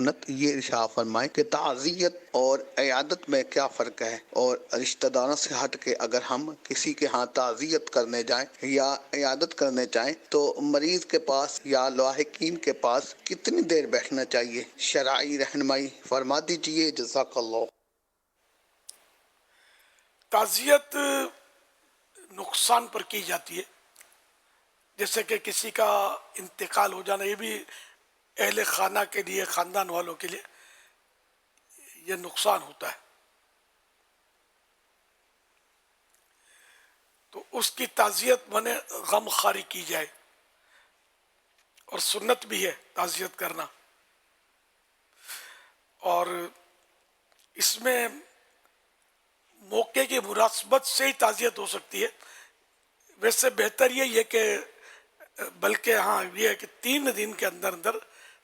سنت یہ ارشاد فرمائیں کہ تعزیت اور عیادت میں کیا فرق ہے، اور رشتہ داروں سے ہٹ کے اگر ہم کسی کے ہاں تعزیت کرنے جائیں یا عیادت کرنے جائیں تو مریض کے پاس یا لاحقین کے پاس کتنی دیر بیٹھنا چاہیے؟ شرعی رہنمائی فرما دیجیے، جزاک اللہ۔ تعزیت نقصان پر کی جاتی ہے، جیسے کہ کسی کا انتقال ہو جانا، یہ بھی اہل خانہ کے لیے، خاندان والوں کے لیے یہ نقصان ہوتا ہے، تو اس کی تعزیت بنے غم خواری کی جائے، اور سنت بھی ہے تعزیت کرنا۔ اور اس میں موقع کی مناسبت سے ہی تعزیت ہو سکتی ہے، ویسے بہتر یہ ہے کہ بلکہ ہاں یہ ہے کہ 3 دن کے اندر اندر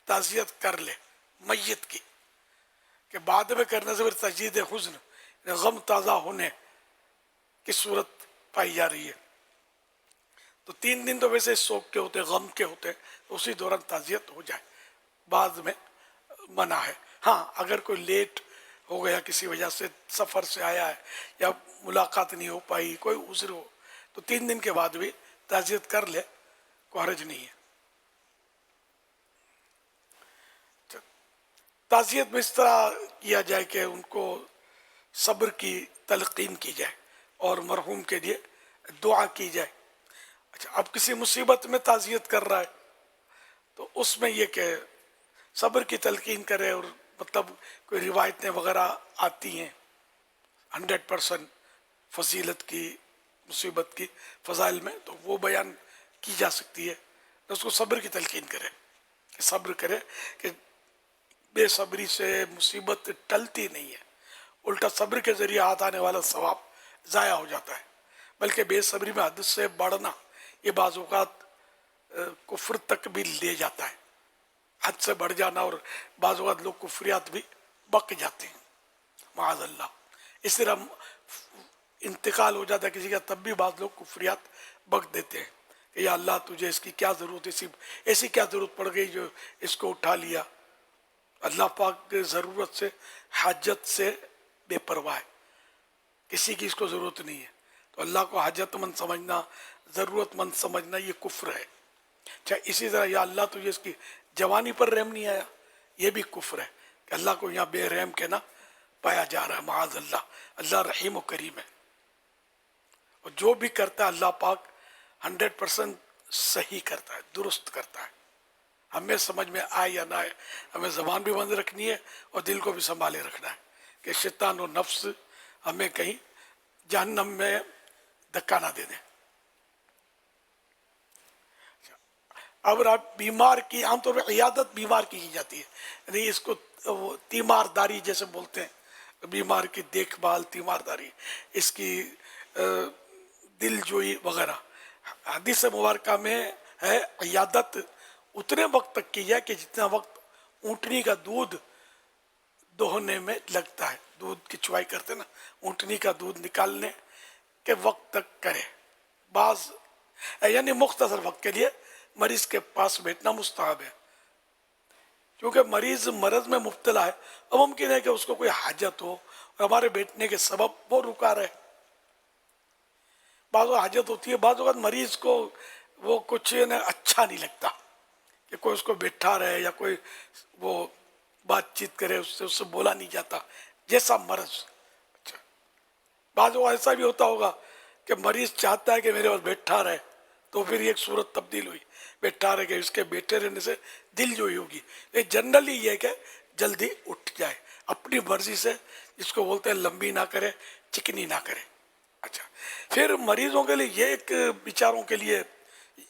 تعزیت کر لے میت کی، کہ بعد میں کرنے سے پھر تجدید حزن، غم تازہ ہونے کی صورت پائی جا رہی ہے۔ تو 3 دن تو ویسے سوگ کے ہوتے، غم کے ہوتے، تو اسی دوران تعزیت ہو جائے، بعد میں منع ہے۔ ہاں اگر کوئی لیٹ ہو گیا کسی وجہ سے، سفر سے آیا ہے یا ملاقات نہیں ہو پائی، کوئی عذر ہو، تو 3 دن کے بعد بھی تعزیت کر لے، کوئی حرج نہیں ہے۔ تعزیت میں اس طرح کیا جائے کہ ان کو صبر کی تلقین کی جائے اور مرحوم کے لیے دعا کی جائے۔ اچھا، اب کسی مصیبت میں تعزیت کر رہا ہے تو اس میں یہ کہ صبر کی تلقین کرے، اور مطلب کوئی روایتیں وغیرہ آتی ہیں 100% فضیلت کی، مصیبت کی فضائل میں، تو وہ بیان کی جا سکتی ہے۔ اس کو صبر کی تلقین کرے، کہ صبر کرے، کہ بے صبری سے مصیبت ٹلتی نہیں ہے، الٹا صبر کے ذریعے ہاتھ آنے والا ثواب ضائع ہو جاتا ہے، بلکہ بے صبری میں حد سے بڑھنا یہ بعض اوقات کفر تک بھی لے جاتا ہے، حد سے بڑھ جانا، اور بعض اوقات لوگ کفریات بھی بک جاتے ہیں معاذ اللہ۔ اس طرح انتقال ہو جاتا ہے کسی کا، تب بھی بعض لوگ کفریات بک دیتے ہیں کہ یا اللہ تجھے اس کی کیا ضرورت ہے، ایسی کیا ضرورت پڑ گئی جو اس کو اٹھا لیا۔ اللہ پاک ضرورت سے، حاجت سے بے پرواہ ہے، کسی کی اس کو ضرورت نہیں ہے، تو اللہ کو حاجت مند سمجھنا، ضرورت مند سمجھنا، یہ کفر ہے۔ اچھا، اسی طرح یا اللہ تجھے اس کی جوانی پر رحم نہیں آیا، یہ بھی کفر ہے، کہ اللہ کو یہاں بے رحم کہنا پایا جا رہا ہے معاذ اللہ۔ اللہ رحیم و کریم ہے، اور جو بھی کرتا ہے اللہ پاک 100% صحیح کرتا ہے، درست کرتا ہے۔ ہمیں سمجھ میں آئے یا نہ آئے، ہمیں زبان بھی بند رکھنی ہے اور دل کو بھی سنبھالے رکھنا ہے، کہ شیطان و نفس ہمیں کہیں جہنم میں دھکا نہ دے دیں۔ اب آپ بیمار کی عام طور پہ عیادت بیمار کی جاتی ہے، یعنی اس کو تیمار داری جیسے بولتے ہیں، بیمار کی دیکھ بھال، تیمار داری، اس کی دل جوئی وغیرہ۔ حدیث مبارکہ میں ہے عیادت اتنے وقت تک کی جائے کہ جتنا وقت اونٹنی کا دودھ دوہنے میں لگتا ہے، دودھ کی چوائی کرتے نا، اونٹنی کا دودھ نکالنے کے وقت تک کرے، بعض یعنی مختصر وقت کے لیے مریض کے پاس بیٹھنا مستحب ہے، کیونکہ مریض مرض میں مبتلا ہے، اب ممکن ہے کہ اس کو کوئی حاجت ہو اور ہمارے بیٹھنے کے سبب وہ رکا رہے۔ بعض اوقات حاجت ہوتی ہے، بعض اوقات مریض کو وہ کچھ اچھا نہیں لگتا کہ کوئی اس کو بیٹھا رہے یا کوئی وہ بات چیت کرے، اس سے بولا نہیں جاتا، جیسا مرض۔ اچھا، بعض اوقات ایسا بھی ہوتا ہوگا کہ مریض چاہتا ہے کہ میرے پاس بیٹھا رہے، تو پھر ایک صورت تبدیل ہوئی، بیٹھا رہے کہ اس کے بیٹھے رہنے سے دل جوئی ہوگی۔ جنرلی یہ کہ جلدی اٹھ جائے، اپنی مرضی سے، جس کو بولتے ہیں لمبی نہ کرے، چکنی نہ کرے۔ اچھا، پھر مریضوں کے لیے یہ ایک بیچاروں کے لیے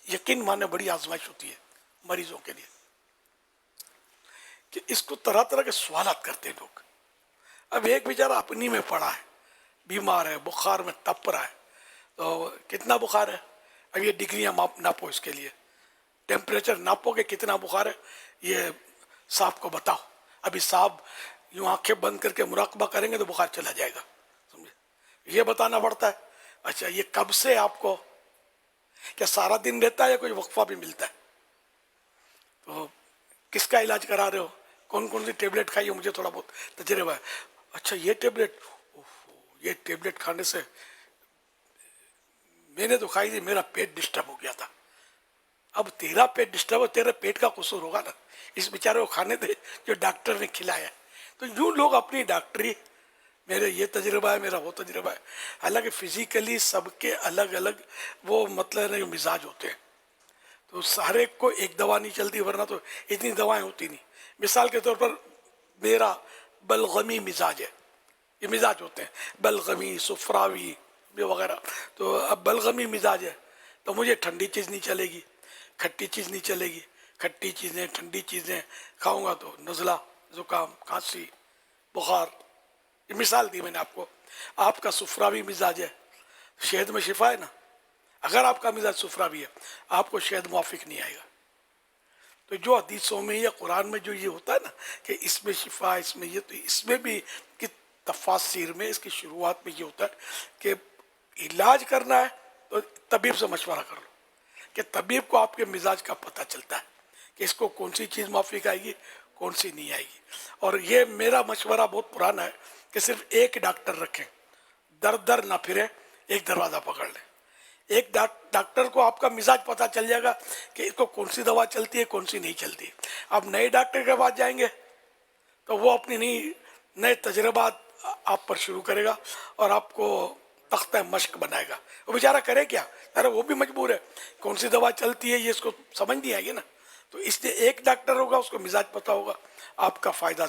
یقین ماننے بڑی آزمائش ہوتی ہے مریضوں کے لیے، کہ اس کو طرح طرح کے سوالات کرتے ہیں لوگ۔ اب ایک بیچارہ اپنی میں پڑا ہے، بیمار ہے، بخار میں تپ رہا ہے، تو کتنا بخار ہے، اب یہ ڈگریاں ناپو، اس کے لیے ٹیمپریچر ناپو کہ کتنا بخار ہے، یہ صاحب کو بتاؤ۔ ابھی صاحب یوں آنکھیں بند کر کے مراقبہ کریں گے تو بخار چلا جائے گا، سمجھے، یہ بتانا پڑتا ہے۔ اچھا، یہ کب سے آپ کو، کیا سارا دن رہتا ہے یا کوئی وقفہ بھی ملتا ہے؟ تو کس کا علاج کرا رہے ہو؟ کون کون سی ٹیبلٹ کھائی ہے مجھے تھوڑا بہت تجربہ ہے. اچھا یہ ٹیبلٹ، یہ ٹیبلٹ کھانے سے میں نے تو کھائی تھی، میرا پیٹ ڈسٹرب ہو گیا تھا. اب تیرا پیٹ ڈسٹرب ہو، تیرے پیٹ کا قصور ہوگا نا، اس بیچارے کو کھانے دے جو ڈاکٹر نے کھلایا. تو یوں لوگ اپنی ڈاکٹری، میرے یہ تجربہ ہے، میرا وہ تجربہ ہے. حالانکہ فزیکلی سب کے الگ الگ وہ مطلب مزاج ہوتے ہیں. تو ہر ایک کو ایک دوا نہیں چلتی، ورنہ تو اتنی دوائیں ہوتی نہیں. مثال کے طور پر میرا بلغمی مزاج ہے، یہ مزاج ہوتے ہیں بلغمی، سفراوی وغیرہ. تو اب بلغمی مزاج ہے تو مجھے ٹھنڈی چیز نہیں چلے گی، کھٹی چیز نہیں چلے گی. کھٹی چیزیں، ٹھنڈی چیزیں کھاؤں گا تو نزلہ، زکام، کھانسی، بخار. یہ مثال دی میں نے آپ کو. آپ کا سفراوی مزاج ہے، شہد میں شفا ہے نا. اگر آپ کا مزاج سفراوی ہے، آپ کو شہد موافق نہیں آئے گا. تو جو حدیثوں میں یا قرآن میں جو یہ ہوتا ہے نا کہ اس میں شفا، اس میں یہ، تو اس میں بھی کہ تفاسیر میں اس کی شروعات میں یہ ہوتا ہے کہ علاج کرنا ہے تو طبیب سے مشورہ کر لو، کہ طبیب کو آپ کے مزاج کا پتہ چلتا ہے کہ اس کو کون سی چیز موافق آئے گی، کون سی نہیں آئے گی. اور یہ میرا مشورہ بہت پرانا ہے کہ صرف ایک ڈاکٹر رکھیں، در در نہ پھریں، ایک دروازہ پکڑ لیں. ایک ڈاکٹر کو آپ کا مزاج پتہ چل جائے گا کہ اس کو کون سی دوا چلتی ہے، کون سی نہیں چلتی. آپ نئے ڈاکٹر کے پاس جائیں گے تو وہ اپنی نئے تجربات آپ پر شروع کرے گا اور آپ کو تختہ مشق بنائے گا. وہ بیچارہ کرے کیا، ارے وہ بھی مجبور ہے، کون سی دوا چلتی ہے یہ اس کو سمجھ نہیں آئے گی نا. تو اس لیے ایک ڈاکٹر ہوگا، اس کو مزاج پتہ ہوگا، آپ کا فائدہ